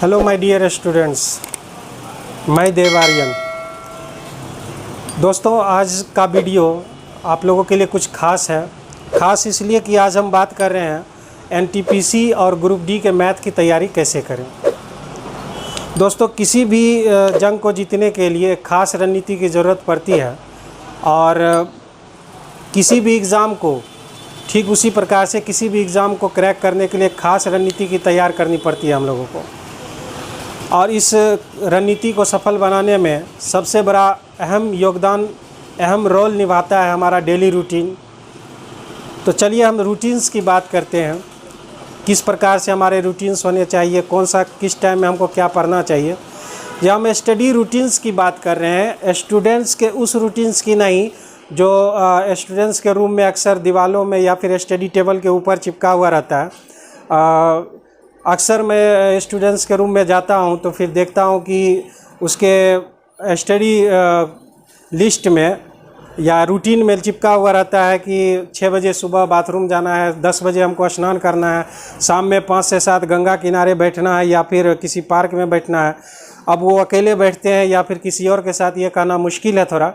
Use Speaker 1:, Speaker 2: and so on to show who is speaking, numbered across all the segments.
Speaker 1: Hello my dear students, मैं देव आर्यन। दोस्तों, आज का वीडियो आप लोगों के लिए कुछ खास है। खास इसलिए कि आज हम बात कर रहे हैं एनटीपीसी और ग्रुप डी के मैथ की तैयारी कैसे करें। दोस्तों, किसी भी जंग को जीतने के लिए खास रणनीति की ज़रूरत पड़ती है और किसी भी एग्ज़ाम को ठीक उसी प्रकार से किसी भी एग्ज़ाम को क्रैक करने के लिए खास रणनीति की तैयार करनी पड़ती है हम लोगों को। और इस रणनीति को सफल बनाने में सबसे बड़ा अहम रोल निभाता है हमारा डेली रूटीन। तो चलिए हम रूटीन्स की बात करते हैं, किस प्रकार से हमारे रूटीन्स होने चाहिए, कौन सा किस टाइम में हमको क्या पढ़ना चाहिए। जब हम स्टडी रूटीन्स की बात कर रहे हैं, स्टूडेंट्स के उस रूटीन्स की नहीं जो स्टूडेंट्स के रूम में अक्सर दीवारों में या फिर स्टडी टेबल के ऊपर चिपका हुआ रहता है। अक्सर मैं स्टूडेंट्स के रूम में जाता हूं तो फिर देखता हूं कि उसके स्टडी लिस्ट में या रूटीन में चिपका हुआ रहता है कि 6 बजे सुबह बाथरूम जाना है, 10 बजे हमको स्नान करना है, शाम में 5 से 7 गंगा किनारे बैठना है या फिर किसी पार्क में बैठना है। अब वो अकेले बैठते हैं या फिर किसी और के साथ, ये कहना मुश्किल है थोड़ा,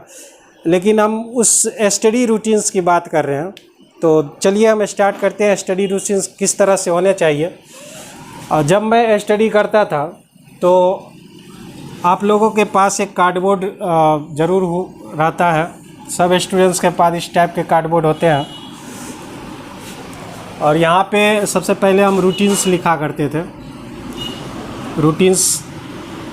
Speaker 1: लेकिन हम उस स्टडी रूटीन्स की बात कर रहे हैं। तो चलिए हम स्टार्ट करते हैं स्टडी रूटीन्स किस तरह से होने चाहिए। जब मैं स्टडी करता था तो आप लोगों के पास एक कार्डबोर्ड ज़रूर रहता है। सब स्टूडेंट्स के पास इस टाइप के कार्डबोर्ड होते हैं और यहाँ पे सबसे पहले हम रूटीन्स लिखा करते थे। रूटीन्स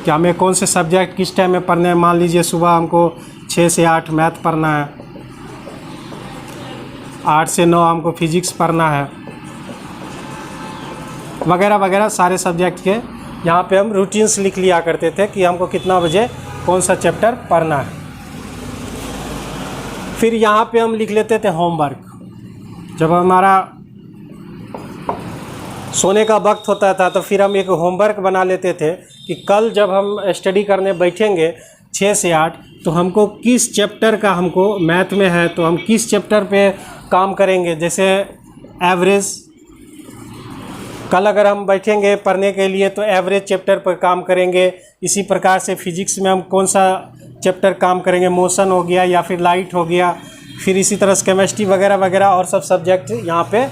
Speaker 1: कि हमें कौन से सब्जेक्ट किस टाइम में पढ़ने हैं। मान लीजिए सुबह हमको 6 से 8 मैथ पढ़ना है, 8 से 9 हमको फिजिक्स पढ़ना है, वगैरह वगैरह सारे सब्जेक्ट के यहाँ पे हम रूटीन्स लिख लिया करते थे कि हमको कितना बजे कौन सा चैप्टर पढ़ना है। फिर यहाँ पे हम लिख लेते थे होमवर्क। जब हमारा सोने का वक्त होता था तो फिर हम एक होमवर्क बना लेते थे कि कल जब हम स्टडी करने बैठेंगे 6 से 8 तो हमको किस चैप्टर का, हमको मैथ में है तो हम किस चैप्टर पे काम करेंगे। जैसे एवरेज, कल अगर हम बैठेंगे पढ़ने के लिए तो एवरेज चैप्टर पर काम करेंगे। इसी प्रकार से फिजिक्स में हम कौन सा चैप्टर काम करेंगे, मोशन हो गया या फिर लाइट हो गया। फिर इसी तरह से केमिस्ट्री वगैरह वगैरह और सब सब्जेक्ट यहाँ पे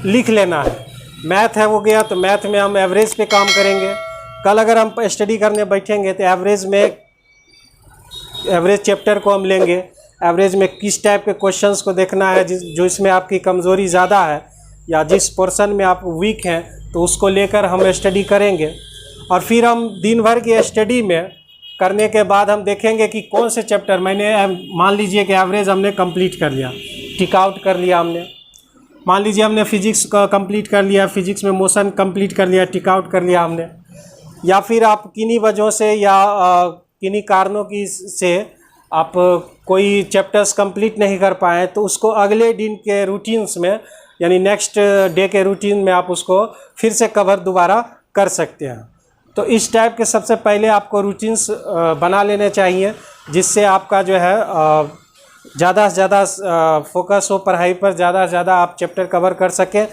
Speaker 1: लिख लेना है। मैथ है हो गया तो मैथ में हम एवरेज पे काम करेंगे। कल अगर हम स्टडी करने बैठेंगे तो एवरेज चैप्टर को हम लेंगे। एवरेज में किस टाइप के क्वेश्चंस को देखना है, जो इसमें आपकी कमज़ोरी ज़्यादा है या जिस पोर्शन में आप वीक हैं तो उसको लेकर हम स्टडी करेंगे। और फिर हम दिन भर की स्टडी में करने के बाद हम देखेंगे कि कौन से चैप्टर, मान लीजिए कि एवरेज हमने कंप्लीट कर लिया, टिक आउट कर लिया हमने। मान लीजिए हमने फिजिक्स का कंप्लीट कर लिया, फिजिक्स में मोशन कंप्लीट कर लिया, टिक आउट कर लिया हमने। या फिर आप किन्हीं वजहों से या किन्हीं कारणों की से आप कोई चैप्टर्स कंप्लीट नहीं कर पाए तो उसको अगले दिन के रूटीन्स में यानी नेक्स्ट डे के रूटीन में आप उसको फिर से कवर दोबारा कर सकते हैं। तो इस टाइप के सबसे पहले आपको रूटीन्स बना लेने चाहिए, जिससे आपका जो है ज़्यादा से ज़्यादा फोकस हो पढ़ाई पर, ज़्यादा से ज़्यादा आप चैप्टर कवर कर सकें,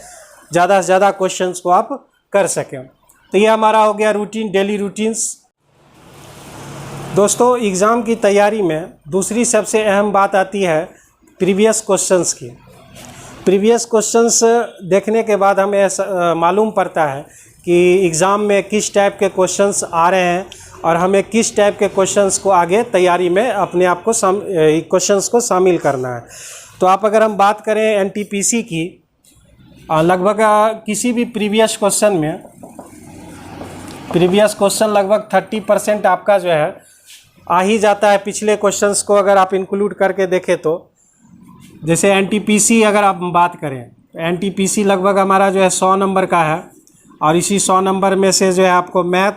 Speaker 1: ज़्यादा से ज़्यादा क्वेश्चंस को आप कर सकें। तो ये हमारा हो गया रूटीन, डेली रूटीन्स। दोस्तों, एग्ज़ाम की तैयारी में दूसरी सबसे अहम बात आती है प्रीवियस क्वेश्चंस की। प्रीवियस क्वेश्चंस देखने के बाद हमें मालूम पड़ता है कि एग्ज़ाम में किस टाइप के क्वेश्चंस आ रहे हैं और हमें किस टाइप के क्वेश्चंस को आगे तैयारी में अपने आप को क्वेश्चंस को शामिल करना है। तो आप अगर हम बात करें एनटीपीसी की, लगभग किसी भी प्रीवियस क्वेश्चन लगभग 30% आपका जो है आ ही जाता है। पिछले क्वेश्चंस को अगर आप इंक्लूड करके देखें तो जैसे एनटीपीसी अगर आप बात करें, एनटीपीसी लगभग हमारा जो है 100 नंबर का है और इसी 100 नंबर में से जो है आपको मैथ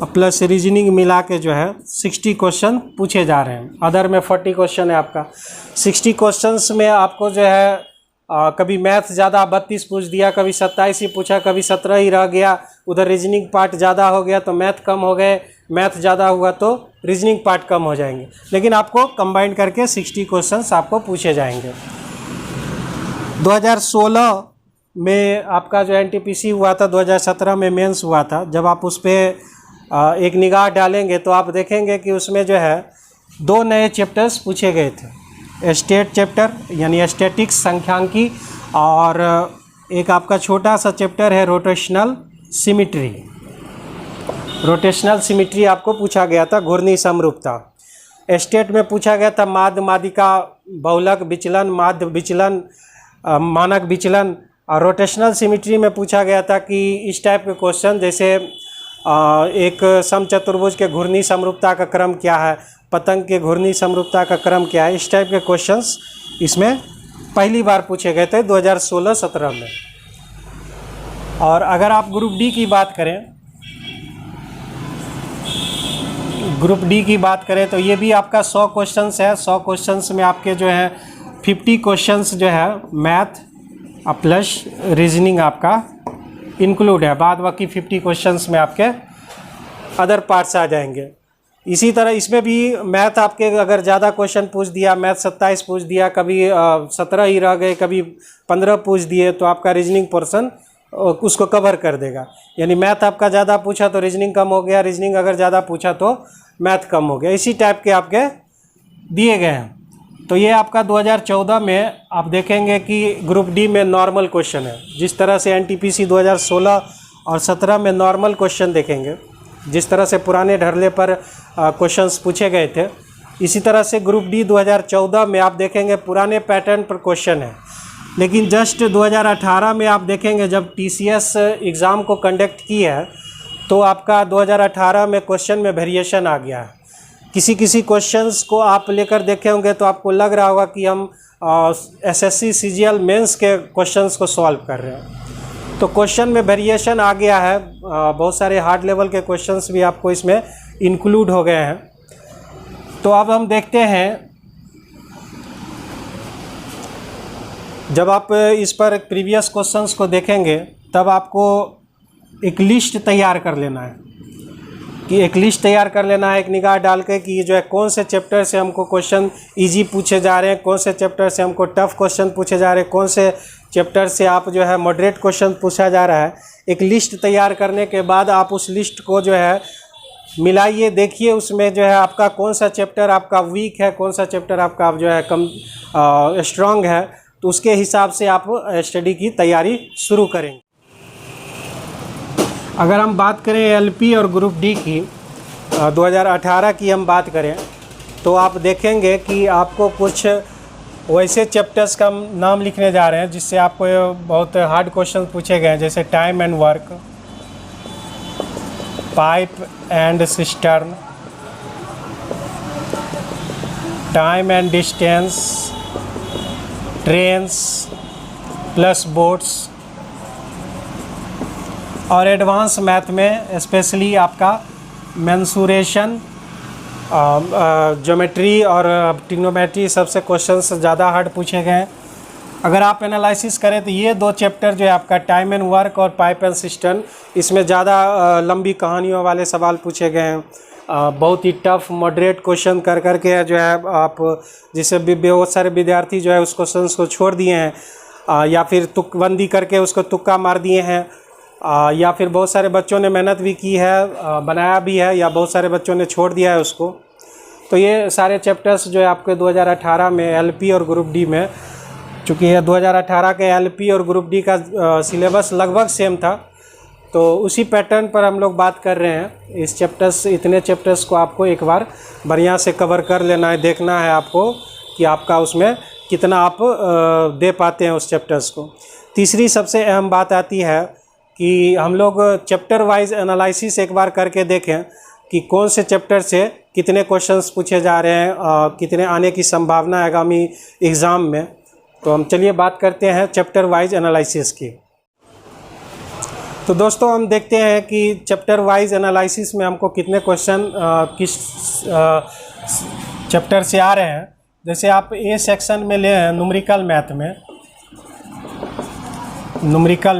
Speaker 1: प्लस रीजनिंग मिला के जो है 60 क्वेश्चन पूछे जा रहे हैं। अदर में 40 क्वेश्चन है आपका। 60 क्वेश्चंस में आपको जो है कभी मैथ ज़्यादा 32 पूछ दिया, कभी 27 ही पूछा, कभी 17 ही रह गया। उधर रीजनिंग पार्ट ज़्यादा हो गया तो मैथ कम हो गए, मैथ ज़्यादा हुआ तो रीजनिंग पार्ट कम हो जाएंगे। लेकिन आपको कंबाइन करके 60 क्वेश्चंस आपको पूछे जाएंगे। 2016 में आपका जो एनटीपीसी हुआ था 2017 में मेंस हुआ था, जब आप उस पर एक निगाह डालेंगे तो आप देखेंगे कि उसमें जो है 2 नए चैप्टर्स पूछे गए थे। स्टेट चैप्टर यानी स्टैटिक्स सांख्यिकी, और एक आपका छोटा सा चैप्टर है रोटेशनल सिमिट्री। रोटेशनल सिमिट्री आपको पूछा गया था, घूर्णी समरूपता। स्टेट में पूछा गया था माध्य माध्यिका बहुलक विचलन, माध्य विचलन, मानक विचलन। और रोटेशनल सिमिट्री में पूछा गया था कि इस टाइप के क्वेश्चन, जैसे एक समचतुर्भुज के घूर्णी समरूपता का क्रम क्या है, पतंग के घूर्णी समरूपता का क्रम क्या है, इस टाइप के क्वेश्चंस इसमें पहली बार पूछे गए थे 2016-17 में। और अगर आप ग्रुप डी की बात करें, ग्रुप डी की बात करें तो ये भी आपका 100 क्वेश्चंस है। 100 क्वेश्चंस में आपके जो है 50 क्वेश्चंस जो है मैथ प्लस रीजनिंग आपका इंक्लूड है। बाद बाकी 50 क्वेश्चंस में आपके अदर पार्ट्स आ जाएंगे। इसी तरह इसमें भी मैथ आपके अगर ज़्यादा क्वेश्चन पूछ दिया, मैथ 27 पूछ दिया, कभी 17 ही रह गए, कभी 15 पूछ दिए, तो आपका रीजनिंग पोर्सन उसको कवर कर देगा। यानी मैथ आपका ज़्यादा पूछा तो रीजनिंग कम हो गया, रीजनिंग अगर ज़्यादा पूछा तो मैथ कम हो गया। इसी टाइप के आपके दिए गए हैं। तो ये आपका 2014 में आप देखेंगे कि ग्रुप डी में नॉर्मल क्वेश्चन है। जिस तरह से एनटीपीसी 2016 और 17 में नॉर्मल क्वेश्चन देखेंगे, जिस तरह से पुराने ढर्ले पर क्वेश्चंस पूछे गए थे, इसी तरह से ग्रुप डी 2014 में आप देखेंगे पुराने पैटर्न पर क्वेश्चन है। लेकिन जस्ट 2018 में आप देखेंगे जब टीसीएस एग्ज़ाम को कंडक्ट की है तो आपका 2018 में क्वेश्चन में वेरिएशन आ गया है। किसी किसी क्वेश्चंस को आप लेकर देखे होंगे तो आपको लग रहा होगा कि हम एसएससी सीजीएल मेंस के क्वेश्चंस को सॉल्व कर रहे हैं। तो क्वेश्चन में वेरिएशन आ गया है। बहुत सारे हार्ड लेवल के क्वेश्चंस भी आपको इसमें इंक्लूड हो गए हैं। तो अब हम देखते हैं, जब आप इस पर प्रीवियस क्वेश्चंस को देखेंगे तब आपको एक लिस्ट तैयार कर लेना है, कि एक लिस्ट तैयार कर लेना है एक निगाह डाल के कि जो है कौन से चैप्टर से हमको क्वेश्चन इजी पूछे जा रहे हैं, कौन से चैप्टर से हमको टफ क्वेश्चन पूछे जा रहे हैं, कौन से चैप्टर से आप जो है मॉडरेट क्वेश्चन पूछा जा रहा है। एक लिस्ट तैयार करने के बाद आप उस लिस्ट को जो है मिलाइए, देखिए उसमें जो है आपका कौन सा चैप्टर आपका वीक है, कौन सा चैप्टर आपका जो है कम स्ट्रॉन्ग है, तो उसके हिसाब से आप स्टडी की तैयारी शुरू करेंगे। अगर हम बात करें एलपी और ग्रुप डी की, 2018 की हम बात करें तो आप देखेंगे कि आपको कुछ वैसे चैप्टर्स का नाम लिखने जा रहे हैं जिससे आपको बहुत हार्ड क्वेश्चन पूछे गए हैं, जैसे time and work, pipe and cistern, time and distance, trains plus boats. और एडवांस मैथ में स्पेशली आपका मेंसुरेशन, ज्योमेट्री और ट्रिग्नोमेट्री सबसे क्वेश्चंस ज़्यादा हार्ड पूछे गए हैं। अगर आप एनालिसिस करें तो ये 2 चैप्टर जो है आपका टाइम एंड वर्क और पाइप एंड सिस्टम, इसमें ज़्यादा लंबी कहानियों वाले सवाल पूछे गए हैं। बहुत ही टफ मॉडरेट क्वेश्चन कर करके जो है आप, जिससे बहुत सारे विद्यार्थी जो है उस क्वेश्चन को छोड़ दिए हैं, या फिर तुकबंदी करके उसको तुक्का मार दिए हैं, या फिर बहुत सारे बच्चों ने मेहनत भी की है, बनाया भी है, या बहुत सारे बच्चों ने छोड़ दिया है उसको। तो ये सारे चैप्टर्स जो है आपके 2018 में एलपी और ग्रुप डी में, चूँकि ये 2018 के एलपी और ग्रुप डी का सिलेबस लगभग सेम था, तो उसी पैटर्न पर हम लोग बात कर रहे हैं। इस चैप्टर्स, इतने चैप्टर्स को आपको एक बार बढ़िया से कवर कर लेना है, देखना है आपको कि आपका उसमें कितना आप दे पाते हैं उस चैप्टर्स को। तीसरी सबसे अहम बात आती है कि हम लोग चैप्टर वाइज एनालिसिस एक बार करके देखें कि कौन से चैप्टर से कितने क्वेश्चंस पूछे जा रहे हैं, कितने आने की संभावना है आगामी एग्ज़ाम में। तो हम चलिए बात करते हैं चैप्टर वाइज एनालिसिस की। तो दोस्तों हम देखते हैं कि चैप्टर वाइज एनालिसिस में हमको कितने क्वेश्चन किस चैप्टर से आ रहे हैं। जैसे आप ए सेक्शन में ले हैं न्यूमेरिकल मैथ में, न्यूमेरिकल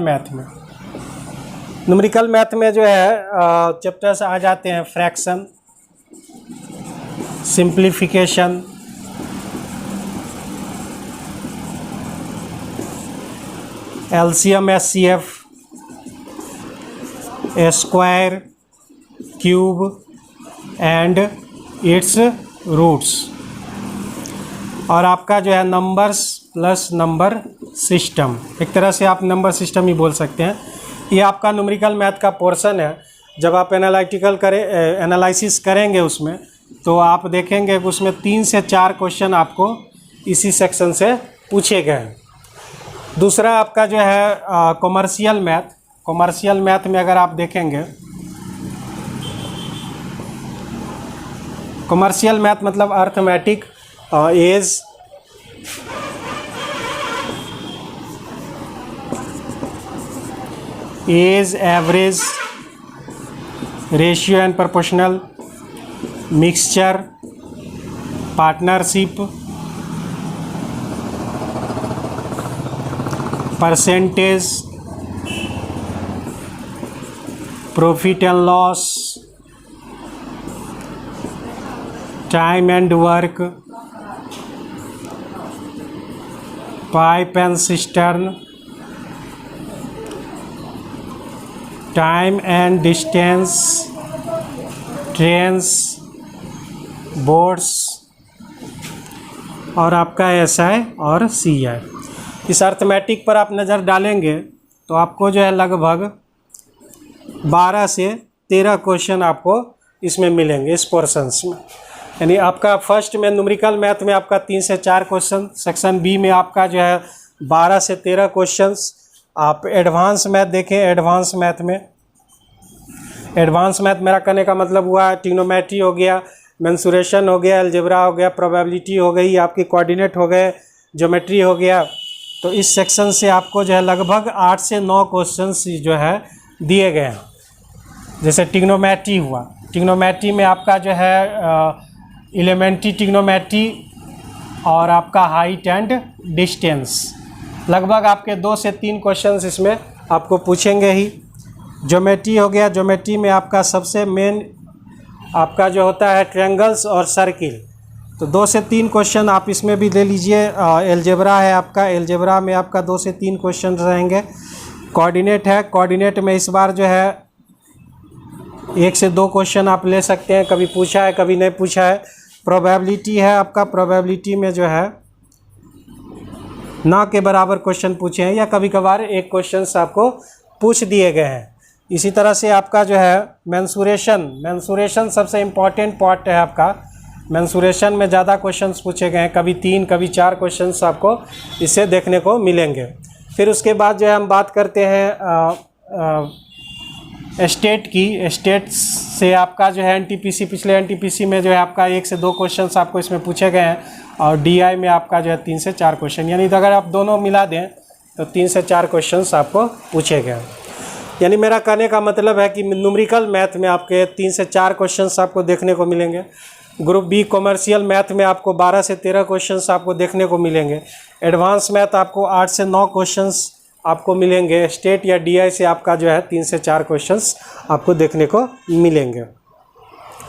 Speaker 1: मैथ में जो है चैप्टर्स आ जाते हैं fraction, simplification, LCM HCF, square, cube and its roots, और आपका जो है नंबर्स प्लस नंबर सिस्टम, एक तरह से आप नंबर सिस्टम ही बोल सकते हैं। ये आपका न्यूमेरिकल मैथ का पोर्शन है। जब आप एनालिसिस करेंगे उसमें, तो आप देखेंगे कि उसमें 3 से 4 क्वेश्चन आपको इसी सेक्शन से पूछे गए हैं। दूसरा आपका जो है कॉमर्शियल मैथ। कॉमर्शियल मैथ में अगर आप देखेंगे, कॉमर्शियल मैथ मतलब arithmetic, age, average, ratio and proportional, mixture, partnership, percentage, profit and loss, time and work, pipe and cistern, time and distance, trains, boards, और आपका एसआई और सीआई। इस arithmetic पर आप नज़र डालेंगे तो आपको जो है लगभग 12 से 13 क्वेश्चन आपको इसमें मिलेंगे इस पोर्शंस में। यानी आपका फर्स्ट में न्यूमेरिकल मैथ में आपका 3 से 4 क्वेश्चन, सेक्शन बी में आपका जो है 12 से 13 क्वेश्चंस। आप एडवांस मैथ देखें, एडवांस मैथ में, एडवांस मैथ मेरा कहने का मतलब हुआ ट्रिग्नोमेट्री हो गया, मेंसुरेशन हो गया, अलजेब्रा हो गया, प्रोबेबिलिटी हो गई, आपकी कोऑर्डिनेट हो गए, ज्योमेट्री हो गया। तो इस सेक्शन से आपको जो है लगभग 8 से 9 क्वेश्चंस जो है दिए गए हैं। जैसे ट्रिग्नोमेट्री हुआ, ट्रिग्नोमेट्री में आपका जो है एलिमेंट्री ट्रिग्नोमेट्री और आपका हाइट एंड डिस्टेंस, लगभग आपके 2 से 3 क्वेश्चंस इसमें आपको पूछेंगे ही। ज्योमेट्री हो गया, ज्योमेट्री में आपका सबसे मेन आपका जो होता है ट्रायंगल्स और सर्किल, तो 2 से 3 क्वेश्चन आप इसमें भी ले लीजिए। एलजेब्रा है आपका, एलजेब्रा में आपका 2 से 3 क्वेश्चन रहेंगे। कोऑर्डिनेट है, कोऑर्डिनेट में इस बार जो है 1 से 2 क्वेश्चन आप ले सकते हैं, कभी पूछा है कभी नहीं पूछा है। प्रोबेबिलिटी है आपका, प्रोबेबिलिटी में जो है ना के बराबर क्वेश्चन पूछे हैं या कभी कभार एक क्वेश्चन आपको पूछ दिए गए हैं। इसी तरह से आपका जो है मेंसुरेशन, मेंसुरेशन सबसे इम्पॉर्टेंट पार्ट है आपका। मेंसुरेशन में ज़्यादा क्वेश्चंस पूछे गए हैं, कभी 3 कभी 4 क्वेश्चंस आपको इससे देखने को मिलेंगे। फिर उसके बाद जो है हम बात करते हैं स्टेट की। स्टेट से आपका जो है एनटीपीसी, पिछले एनटीपीसी में जो है आपका 1 से 2 क्वेश्चंस आपको इसमें पूछे गए हैं, और डीआई में आपका जो है 3 से 4 क्वेश्चन, यानी अगर आप दोनों मिला दें तो 3 से 4 क्वेश्चंस आपको पूछे गए। यानी मेरा कहने का मतलब है कि न्यूमेरिकल मैथ में आपके 3 से 4 क्वेश्चंस आपको देखने को मिलेंगे। ग्रुप बी कॉमर्शियल मैथ में आपको 12 से 13 क्वेश्चंस आपको देखने को मिलेंगे। एडवांस मैथ आपको 8 से 9 क्वेश्चंस आपको मिलेंगे। स्टेट या डीआई से आपका जो है 3 से 4 क्वेश्चंस आपको देखने को मिलेंगे।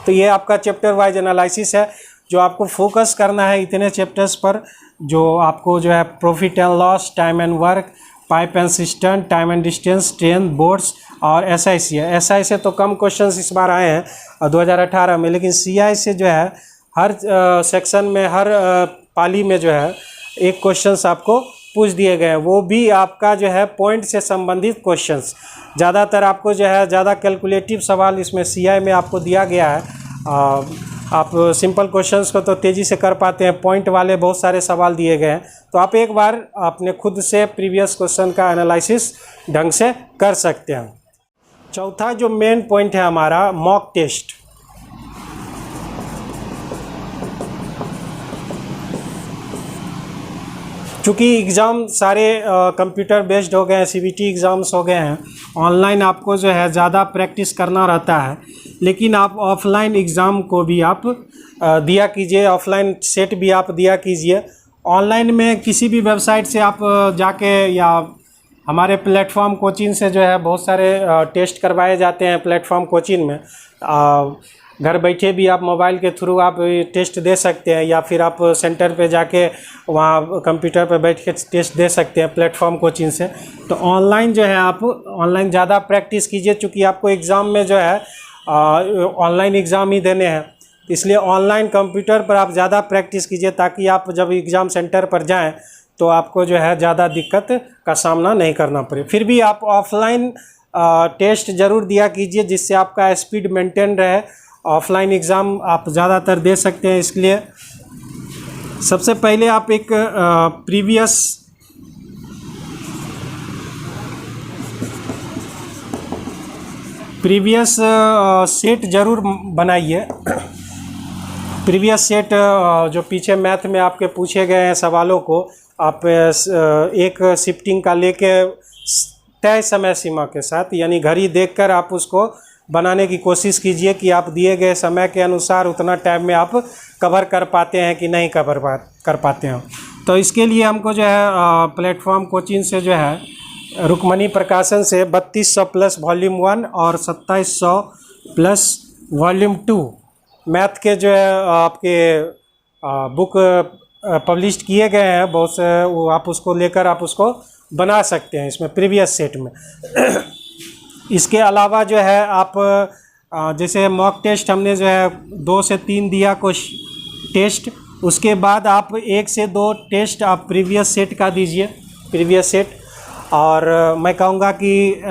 Speaker 1: तो ये आपका चैप्टर वाइज एनालिसिस है, जो आपको फोकस करना है इतने चैप्टर्स पर, जो आपको जो है profit and loss, time and work, pipe and system, time and distance, train, boards और एसआई है। एसआई से तो कम क्वेश्चंस इस बार आए हैं 2018 में, लेकिन सीआई से जो है हर सेक्शन में, हर पाली में जो है एक क्वेश्चंस आपको पूछ दिए गए हैं। वो भी आपका जो है पॉइंट से संबंधित क्वेश्चंस। ज़्यादातर आपको जो है ज़्यादा कैलकुलेटिव सवाल इसमें सीआई में आपको दिया गया है। आप सिंपल क्वेश्चंस को तो तेज़ी से कर पाते हैं, पॉइंट वाले बहुत सारे सवाल दिए गए हैं। तो आप एक बार अपने खुद से प्रीवियस क्वेश्चन का एनालिसिस ढंग से कर सकते हैं। चौथा जो मेन पॉइंट है हमारा, मॉक टेस्ट। चूँकि एग्ज़ाम सारे कंप्यूटर बेस्ड हो गए हैं, सीबीटी एग्ज़ाम्स हो गए हैं, ऑनलाइन आपको जो है ज़्यादा प्रैक्टिस करना रहता है, लेकिन आप ऑफलाइन एग्ज़ाम को भी आप दिया कीजिए, ऑफलाइन सेट भी आप दिया कीजिए। ऑनलाइन में किसी भी वेबसाइट से आप जाके या हमारे प्लेटफॉर्म कोचिंग से जो है बहुत सारे टेस्ट करवाए जाते हैं प्लेटफॉर्म कोचिंग में। घर बैठे भी आप मोबाइल के थ्रू आप टेस्ट दे सकते हैं, या फिर आप सेंटर पे जाके वहाँ कंप्यूटर पे बैठ के टेस्ट दे सकते हैं प्लेटफॉर्म कोचिंग से। तो ऑनलाइन जो है आप ऑनलाइन ज़्यादा प्रैक्टिस कीजिए, चूँकि आपको एग्ज़ाम में जो है ऑनलाइन एग्ज़ाम ही देने हैं, इसलिए ऑनलाइन कंप्यूटर पर आप ज़्यादा प्रैक्टिस कीजिए, ताकि आप जब एग्ज़ाम सेंटर पर जाएं तो आपको जो है ज़्यादा दिक्कत का सामना नहीं करना पड़े। फिर भी आप ऑफलाइन टेस्ट ज़रूर दिया कीजिए, जिससे आपका स्पीड मेंटेन रहे। ऑफलाइन एग्ज़ाम आप ज़्यादातर दे सकते हैं। इसके लिए सबसे पहले आप एक प्रीवियस सेट ज़रूर बनाइए। प्रीवियस सेट जो पीछे मैथ में आपके पूछे गए हैं सवालों को आप एक शिफ्टिंग का लेके तय समय सीमा के साथ, यानी घड़ी देखकर आप उसको बनाने की कोशिश कीजिए कि आप दिए गए समय के अनुसार उतना टाइम में आप कवर कर पाते हैं कि नहीं कर पाते हैं। तो इसके लिए हमको जो है प्लेटफॉर्म कोचिंग से जो है रुक्मणी प्रकाशन से 3200 प्लस वॉल्यूम 1 और 2700 प्लस वॉल्यूम 2 मैथ के जो है आपके बुक पब्लिश किए गए हैं बहुत से, वो आप उसको लेकर आप उसको बना सकते हैं इसमें प्रीवियस सेट में। इसके अलावा जो है आप जैसे मॉक टेस्ट हमने जो है 2 से 3 दिया कुछ टेस्ट, उसके बाद आप 1 से 2 टेस्ट आप प्रीवियस सेट का दीजिए, प्रीवियस सेट। और मैं कहूँगा कि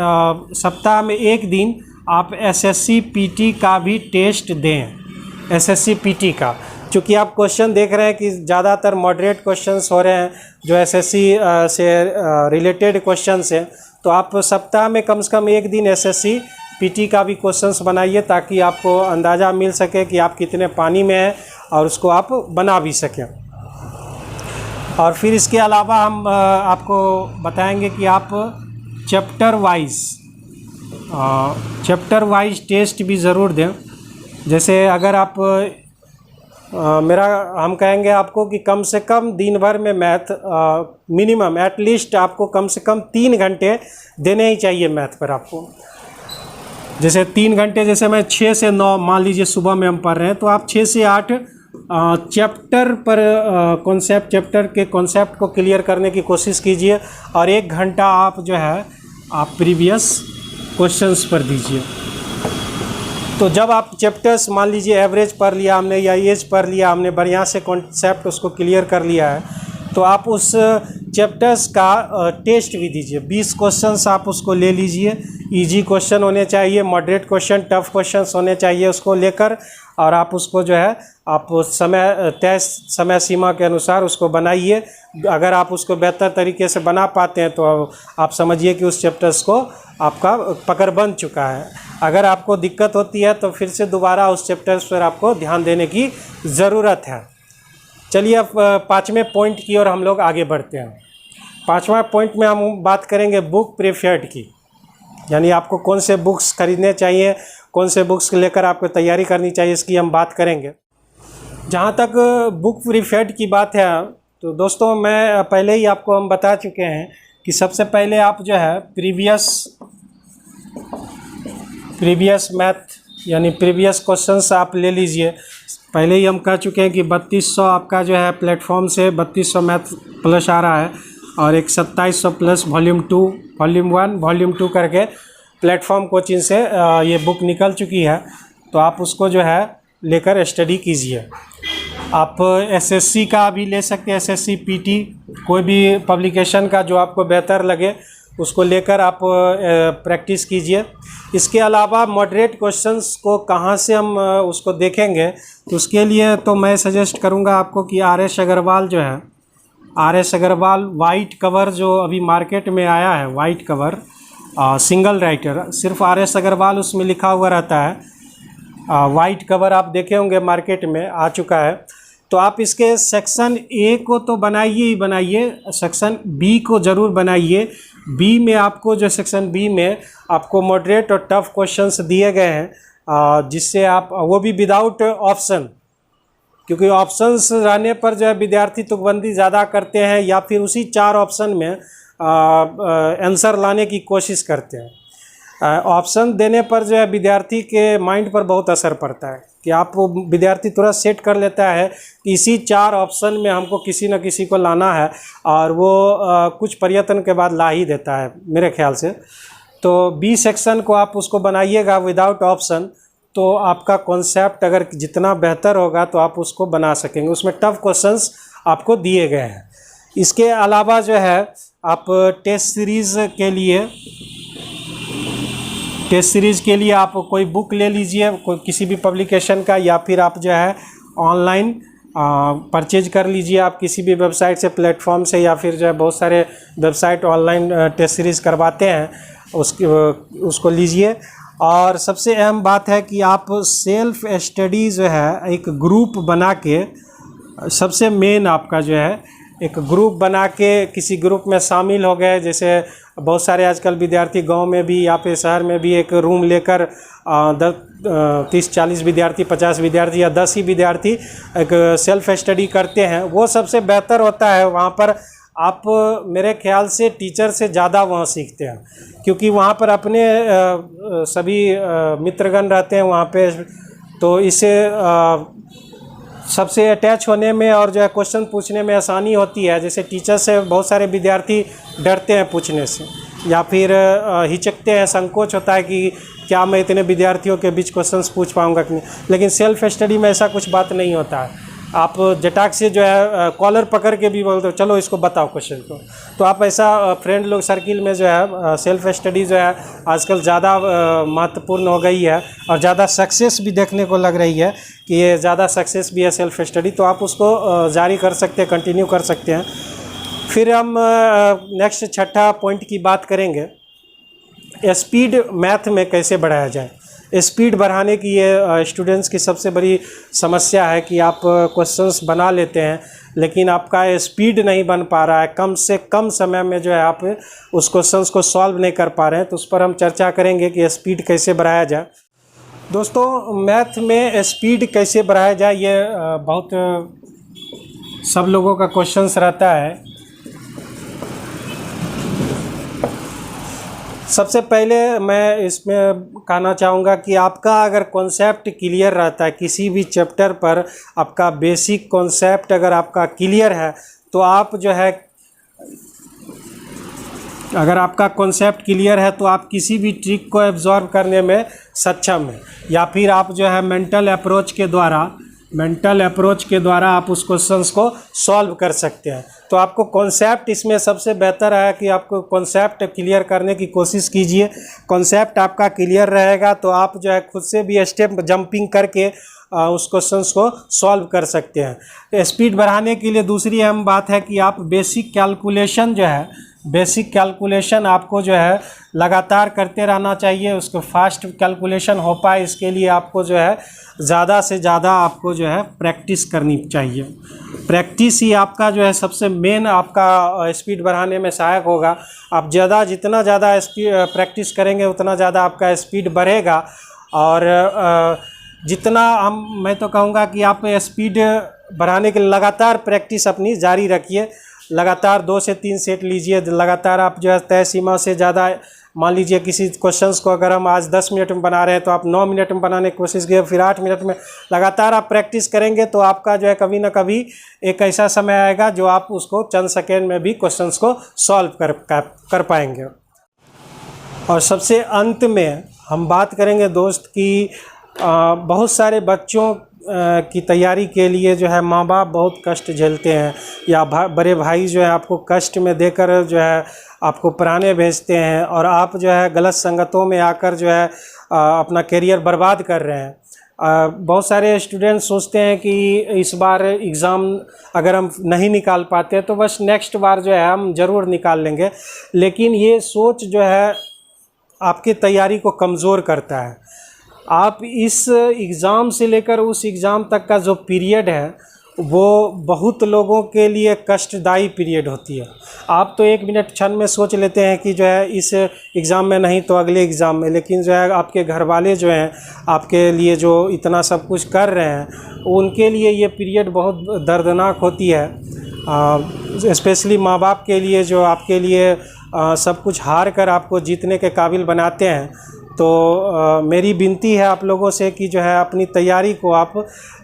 Speaker 1: सप्ताह में 1 दिन आप एसएससी पीटी का भी टेस्ट दें, एसएससी पीटी का, क्योंकि आप क्वेश्चन देख रहे हैं कि ज़्यादातर मॉडरेट क्वेश्चंस हो रहे हैं जो एसएससी से रिलेटेड क्वेश्चंस हैं। तो आप सप्ताह में कम से कम 1 दिन एसएससी पीटी का भी क्वेश्चंस बनाइए, ताकि आपको अंदाज़ा मिल सके कि आप कितने पानी में हैं और उसको आप बना भी सकें। और फिर इसके अलावा हम आपको बताएंगे कि आप चैप्टर वाइज टेस्ट भी ज़रूर दें। जैसे अगर आप हम कहेंगे आपको कि कम से कम दिन भर में मैथ मिनिमम एटलीस्ट आपको कम से कम 3 घंटे देने ही चाहिए मैथ पर आपको। जैसे 3 घंटे, जैसे मैं 6 से 9 मान लीजिए सुबह में हम पढ़ रहे हैं, तो आप 6 से 8 चैप्टर पर चैप्टर के कॉन्सेप्ट को क्लियर करने की कोशिश कीजिए, और 1 घंटा आप जो है आप प्रीवियस क्वेश्चंस पर दीजिए। तो जब आप चैप्टर्स मान लीजिए एवरेज पढ़ लिया हमने या एज पढ़ लिया हमने, बढ़िया से कॉन्सेप्ट उसको क्लियर कर लिया है, तो आप उस चैप्टर्स का टेस्ट भी दीजिए। 20 क्वेश्चंस आप उसको ले लीजिए, इजी क्वेश्चन होने चाहिए, मॉडरेट क्वेश्चन, टफ क्वेश्चंस होने चाहिए उसको लेकर, और आप उसको जो है आप तय समय सीमा के अनुसार उसको बनाइए। अगर आप उसको बेहतर तरीके से बना पाते हैं तो आप समझिए कि उस चैप्टर्स को आपका पकड़ बन चुका है। अगर आपको दिक्कत होती है तो फिर से दोबारा उस चैप्टर्स पर आपको ध्यान देने की ज़रूरत है। चलिए अब 5वें पॉइंट की ओर हम लोग आगे बढ़ते हैं। 5वां पॉइंट में हम बात करेंगे बुक प्रेफर्ड की, यानी आपको कौन से बुक्स खरीदने चाहिए, कौन से बुक्स लेकर आपको तैयारी करनी चाहिए, इसकी हम बात करेंगे। जहाँ तक बुक प्रेफर्ड की बात है तो दोस्तों मैं पहले ही आपको हम बता चुके हैं कि सबसे पहले आप जो है प्रीवियस मैथ यानी प्रीवियस क्वेश्चंस आप ले लीजिए। पहले ही हम कह चुके हैं कि 3200 आपका जो है प्लेटफॉर्म से 3200 मैथ प्लस आ रहा है, और एक 2700 प्लस वॉल्यूम 2 वॉल्यूम 1 वॉल्यूम 2 करके प्लेटफॉर्म कोचिंग से ये बुक निकल चुकी है। तो आप उसको जो है लेकर स्टडी कीजिए। आप एसएससी का भी ले सकते हैं, एसएससी पीटी, कोई भी पब्लिकेशन का जो आपको बेहतर लगे उसको लेकर आप प्रैक्टिस कीजिए। इसके अलावा मॉडरेट क्वेश्चंस को कहाँ से हम उसको देखेंगे, तो उसके लिए तो मैं सजेस्ट करूँगा आपको कि आर.एस. अग्रवाल जो है, आर.एस. अग्रवाल वाइट कवर जो अभी मार्केट में आया है, वाइट कवर सिंगल राइटर, सिर्फ आर.एस. अग्रवाल उसमें लिखा हुआ रहता है। वाइट कवर आप देखे होंगे मार्केट में आ चुका है। तो आप इसके सेक्शन ए को तो बनाइए ही बनाइए, सेक्शन बी को ज़रूर बनाइए। बी में आपको जो सेक्शन बी में आपको मॉडरेट और टफ क्वेश्चंस दिए गए हैं, जिससे आप वो भी विदाउट ऑप्शन, क्योंकि ऑप्शंस रहने पर जो है विद्यार्थी तुकबंदी ज़्यादा करते हैं या फिर उसी 4 ऑप्शन में आंसर लाने की कोशिश करते हैं। ऑप्शन देने पर जो है विद्यार्थी के माइंड पर बहुत असर पड़ता है कि आप विद्यार्थी तुरंत सेट कर लेता है कि इसी 4 ऑप्शन में हमको किसी न किसी को लाना है, और वो कुछ प्रयत्न के बाद ला ही देता है मेरे ख्याल से। तो बी सेक्शन को आप उसको बनाइएगा विदाउट ऑप्शन, तो आपका कॉन्सेप्ट अगर जितना बेहतर होगा तो आप उसको बना सकेंगे। उसमें टफ क्वेश्चंस आपको दिए गए हैं। इसके अलावा जो है आप टेस्ट सीरीज़ के लिए आप कोई बुक ले लीजिए, कोई किसी भी पब्लिकेशन का, या फिर आप जो है ऑनलाइन परचेज कर लीजिए आप किसी भी वेबसाइट से, प्लेटफॉर्म से, या फिर जो है बहुत सारे वेबसाइट ऑनलाइन टेस्ट सीरीज़ करवाते हैं, उसको लीजिए। और सबसे अहम बात है कि आप सेल्फ स्टडी जो है एक ग्रुप बना के, सबसे मेन आपका जो है एक ग्रुप बना के किसी ग्रुप में शामिल हो गए। जैसे बहुत सारे आजकल विद्यार्थी गांव में भी या फिर शहर में भी एक रूम लेकर 30-40 विद्यार्थी, 50 विद्यार्थी या 10 ही विद्यार्थी एक सेल्फ स्टडी करते हैं। वो सबसे बेहतर होता है। वहाँ पर आप मेरे ख्याल से टीचर से ज़्यादा वहाँ सीखते हैं, क्योंकि वहाँ पर अपने सभी मित्रगण रहते हैं वहाँ पे, तो इससे सबसे अटैच होने में और जो है क्वेश्चन पूछने में आसानी होती है। जैसे टीचर से बहुत सारे विद्यार्थी डरते हैं पूछने से, या फिर हिचकते हैं, संकोच होता है कि क्या मैं इतने विद्यार्थियों के बीच क्वेश्चंस पूछ पाऊंगा कि नहीं। लेकिन सेल्फ स्टडी में ऐसा कुछ बात नहीं होता है। आप जटाक से जो है कॉलर पकड़ के भी बोलते हो चलो इसको बताओ क्वेश्चन को। तो आप ऐसा फ्रेंड लोग सर्किल में जो है सेल्फ स्टडी जो है आजकल ज़्यादा महत्वपूर्ण हो गई है, और ज़्यादा सक्सेस भी देखने को लग रही है कि ये ज़्यादा सक्सेस भी है सेल्फ स्टडी। तो आप उसको जारी कर सकते हैं, कंटिन्यू कर सकते हैं। फिर हम नेक्स्ट छठा पॉइंट की बात करेंगे, स्पीड मैथ में कैसे बढ़ाया जाए। स्पीड बढ़ाने की ये स्टूडेंट्स की सबसे बड़ी समस्या है कि आप क्वेश्चंस बना लेते हैं लेकिन आपका स्पीड नहीं बन पा रहा है, कम से कम समय में जो है आप उस क्वेश्चंस को सॉल्व नहीं कर पा रहे हैं। तो उस पर हम चर्चा करेंगे कि स्पीड कैसे बढ़ाया जाए। दोस्तों, मैथ में स्पीड कैसे बढ़ाया जाए, ये बहुत सब लोगों का क्वेश्चंस रहता है। सबसे पहले मैं इसमें कहना चाहूँगा कि आपका अगर कॉन्सेप्ट क्लियर रहता है किसी भी चैप्टर पर, आपका बेसिक कॉन्सेप्ट अगर आपका क्लियर है तो आप जो है, अगर आपका कॉन्सेप्ट क्लियर है तो आप किसी भी ट्रिक को एब्जॉर्ब करने में सक्षम हैं, या फिर आप जो है मेंटल अप्रोच के द्वारा आप उस क्वेश्चंस को सॉल्व कर सकते हैं। तो आपको कॉन्सेप्ट इसमें सबसे बेहतर है कि आपको कॉन्सेप्ट क्लियर करने की कोशिश कीजिए। कॉन्सेप्ट आपका क्लियर रहेगा तो आप जो है खुद से भी स्टेप जंपिंग करके उस क्वेश्चंस को सॉल्व कर सकते हैं। स्पीड बढ़ाने के लिए दूसरी अहम बात है कि आप बेसिक कैलकुलेशन आपको जो है लगातार करते रहना चाहिए। उसको फास्ट कैलकुलेशन हो पाए इसके लिए आपको जो है ज़्यादा से ज़्यादा आपको जो है प्रैक्टिस करनी चाहिए। प्रैक्टिस ही आपका जो है सबसे मेन आपका स्पीड बढ़ाने में सहायक होगा। आप जितना ज़्यादा प्रैक्टिस करेंगे उतना ज़्यादा आपका स्पीड बढ़ेगा। और मैं तो कहूँगा कि आप स्पीड बढ़ाने के लिए लगातार प्रैक्टिस अपनी जारी रखिए। लगातार 2 से 3 सेट लीजिए। लगातार आप जो है तय सीमा से ज़्यादा, मान लीजिए किसी क्वेश्चंस को अगर हम आज 10 मिनट में बना रहे हैं तो आप 9 मिनट में बनाने की कोशिश कीजिए, फिर 8 मिनट में। लगातार आप प्रैक्टिस करेंगे तो आपका जो है कभी ना कभी एक ऐसा समय आएगा जो आप उसको चंद सेकेंड में भी क्वेश्चंस को सॉल्व कर पाएंगे। और सबसे अंत में हम बात करेंगे दोस्त कि बहुत सारे बच्चों की तैयारी के लिए जो है माँ बाप बहुत कष्ट झेलते हैं, या बड़े भाई जो है आपको कष्ट में देकर जो है आपको पढ़ाने भेजते हैं, और आप जो है गलत संगतों में आकर जो है अपना करियर बर्बाद कर रहे हैं। बहुत सारे स्टूडेंट सोचते हैं कि इस बार एग्ज़ाम अगर हम नहीं निकाल पाते तो बस नेक्स्ट बार जो है हम ज़रूर निकाल लेंगे, लेकिन ये सोच जो है आपकी तैयारी को कमज़ोर करता है। आप इस एग्ज़ाम से लेकर उस एग्ज़ाम तक का जो पीरियड है वो बहुत लोगों के लिए कष्टदायी पीरियड होती है। आप तो 1 मिनट क्षण में सोच लेते हैं कि जो है इस एग्ज़ाम में नहीं तो अगले एग्ज़ाम में, लेकिन जो है आपके घर वाले जो हैं आपके लिए जो इतना सब कुछ कर रहे हैं उनके लिए ये पीरियड बहुत दर्दनाक होती है। स्पेशली माँ बाप के लिए जो आपके लिए सब कुछ हार कर आपको जीतने के काबिल बनाते हैं। तो मेरी विनती है आप लोगों से कि जो है अपनी तैयारी को आप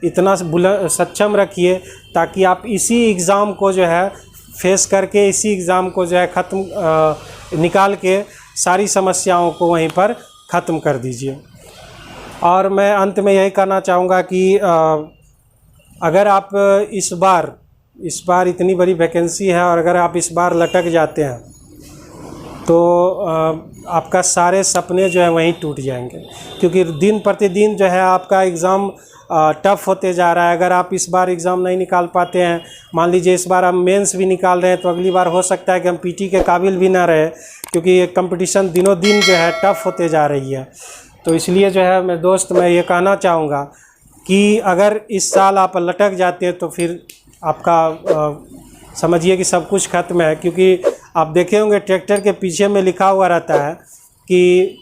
Speaker 1: इतना सक्षम रखिए ताकि आप इसी एग्ज़ाम को जो है फेस करके, इसी एग्ज़ाम को जो है निकाल के सारी समस्याओं को वहीं पर ख़त्म कर दीजिए। और मैं अंत में यही कहना चाहूँगा कि अगर आप इस बार इतनी बड़ी वैकेंसी है और अगर आप इस बार लटक जाते हैं तो आपका सारे सपने जो है वहीं टूट जाएंगे, क्योंकि दिन प्रतिदिन जो है आपका एग्ज़ाम टफ़ होते जा रहा है। अगर आप इस बार एग्ज़ाम नहीं निकाल पाते हैं, मान लीजिए इस बार हम मेंस भी निकाल रहे हैं, तो अगली बार हो सकता है कि हम पीटी के काबिल भी ना रहे, क्योंकि ये कंपटीशन दिनों दिन जो है टफ़ होते जा रही है। तो इसलिए जो है मैं ये कहना चाहूँगा कि अगर इस साल आप लटक जाते हैं तो फिर आपका समझिए कि सब कुछ ख़त्म है। क्योंकि आप देखे होंगे ट्रैक्टर के पीछे में लिखा हुआ रहता है कि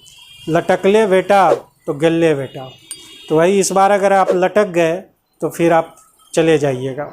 Speaker 1: लटकले बेटा तो गल्ले बेटा। तो वही इस बार अगर आप लटक गए तो फिर आप चले जाइएगा।